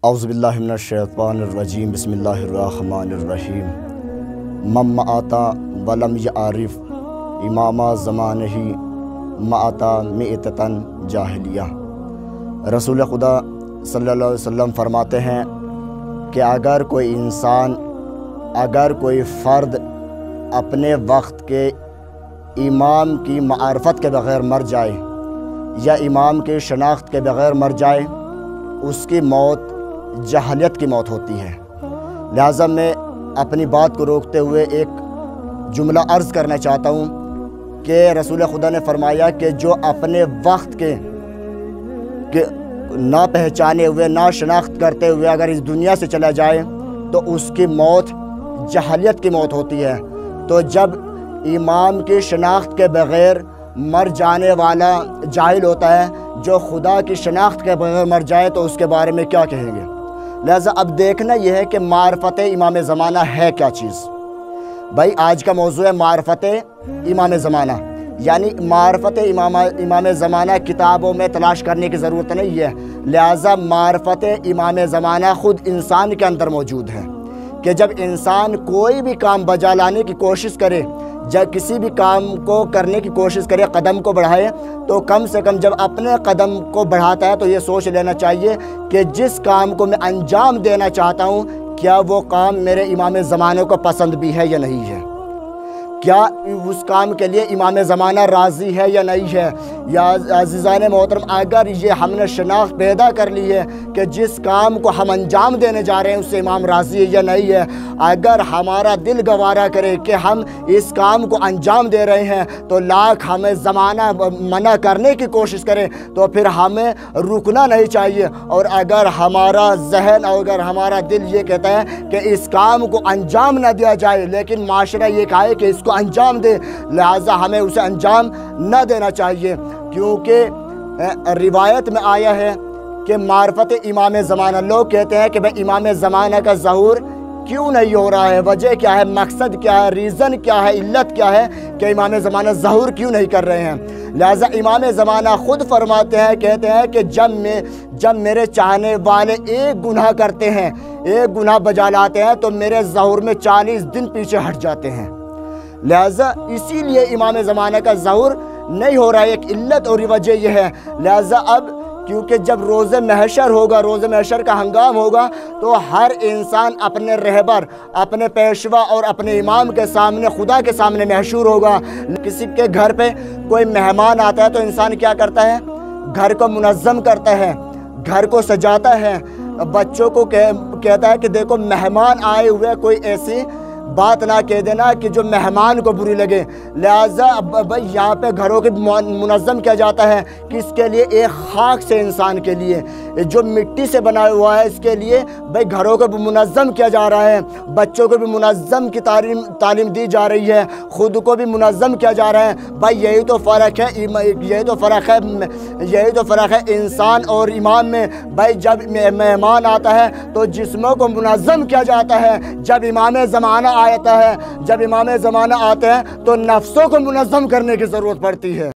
اعوذ باللہ من الشیطان الرجیم بسم اللہ الرحمن الرحیم مم آتا ولم یعرف امام زمانہ معتا مئتتن جاہلیہ۔ رسول خدا صلی اللہ علیہ وسلم فرماتے ہیں کہ اگر کوئی انسان، اگر کوئی فرد اپنے وقت کے امام کی معرفت کے بغیر مر جائے یا امام کی شناخت کے بغیر مر جائے، اس کی موت جہلیت کی موت ہوتی ہے۔ لہٰذا میں اپنی بات کو روکتے ہوئے ایک جملہ عرض کرنا چاہتا ہوں کہ رسول خدا نے فرمایا کہ جو اپنے وقت کے نہ پہچانے ہوئے، نہ شناخت کرتے ہوئے اگر اس دنیا سے چلا جائے تو اس کی موت جہلیت کی موت ہوتی ہے۔ تو جب امام کی شناخت کے بغیر مر جانے والا جاہل ہوتا ہے، جو خدا کی شناخت کے بغیر مر جائے تو اس کے بارے میں کیا کہیں گے؟ لہٰذا اب دیکھنا یہ ہے کہ معرفت امام زمانہ ہے کیا چیز۔ بھائی آج کا موضوع ہے معرفت امام زمانہ، یعنی معرفت امام زمانہ کتابوں میں تلاش کرنے کی ضرورت نہیں ہے۔ لہٰذا معرفت امام زمانہ خود انسان کے اندر موجود ہے کہ جب انسان کوئی بھی کام بجا لانے کی کوشش کرے، جب کسی بھی کام کو کرنے کی کوشش کرے، قدم کو بڑھائے، تو کم سے کم جب اپنے قدم کو بڑھاتا ہے تو یہ سوچ لینا چاہیے کہ جس کام کو میں انجام دینا چاہتا ہوں، کیا وہ کام میرے امام زمانے کو پسند بھی ہے یا نہیں ہے؟ کیا اس کام کے لیے امام زمانہ راضی ہے یا نہیں ہے؟ یا عزیزان محترم، اگر یہ ہم نے شناخت پیدا کر لی ہے کہ جس کام کو ہم انجام دینے جا رہے ہیں اس سے امام راضی ہے یا نہیں ہے، اگر ہمارا دل گوارا کرے کہ ہم اس کام کو انجام دے رہے ہیں تو لاکھ ہمیں زمانہ منع کرنے کی کوشش کرے تو پھر ہمیں رکنا نہیں چاہیے۔ اور اگر ہمارا ذہن اور اگر ہمارا دل یہ کہتا ہے کہ اس کام کو انجام نہ دیا جائے لیکن معاشرہ یہ کہے کہ اس کو انجام دے، لہٰذا ہمیں اسے انجام نہ دینا چاہیے، کیونکہ روایت میں آیا ہے کہ معرفت امام زمانہ، لوگ کہتے ہیں کہ بھئی امام زمانہ کا ظہور کیوں نہیں ہو رہا ہے، وجہ کیا ہے، مقصد کیا ہے، ریزن کیا ہے، علت کیا ہے کہ امام زمانہ ظہور کیوں نہیں کر رہے ہیں۔ لہٰذا امام زمانہ خود فرماتے ہیں، کہتے ہیں کہ جب میرے چاہنے والے ایک گناہ کرتے ہیں، ایک گناہ بجا لاتے ہیں تو میرے ظہور میں 40 دن پیچھے ہٹ جاتے ہیں۔ لہٰذا اسی لیے امام زمانہ کا ظہور نہیں ہو رہا ہے، ایک علت اور وجہ یہ ہے۔ لہٰذا اب کیونکہ جب روز محشر ہوگا، روز محشر کا ہنگام ہوگا، تو ہر انسان اپنے رہبر، اپنے پیشوا اور اپنے امام کے سامنے، خدا کے سامنے محشور ہوگا۔ کسی کے گھر پہ کوئی مہمان آتا ہے تو انسان کیا کرتا ہے؟ گھر کو منظم کرتا ہے، گھر کو سجاتا ہے، بچوں کو کہتا ہے کہ دیکھو مہمان آئے ہوئے، کوئی ایسی بات نہ کہہ دینا کہ جو مہمان کو بری لگے۔ لہٰذا بھائی یہاں پہ گھروں کے منظم کیا جاتا ہے، کس کے لیے؟ ایک خاک سے انسان کے لیے، جو مٹی سے بنا ہوا ہے، اس کے لیے بھائی گھروں کو بھی منظم کیا جا رہا ہے، بچوں کو بھی منظم کی تعلیم دی جا رہی ہے، خود کو بھی منظم کیا جا رہا ہے۔ بھائی یہی تو فرق ہے، یہی تو فرق ہے انسان اور امام میں۔ بھائی جب مہمان آتا ہے تو جسموں کو منظم کیا جاتا ہے، جب امام زمانہ آتا ہے، جب امام زمانہ آتے ہیں تو نفسوں کو منظم کرنے کی ضرورت پڑتی ہے۔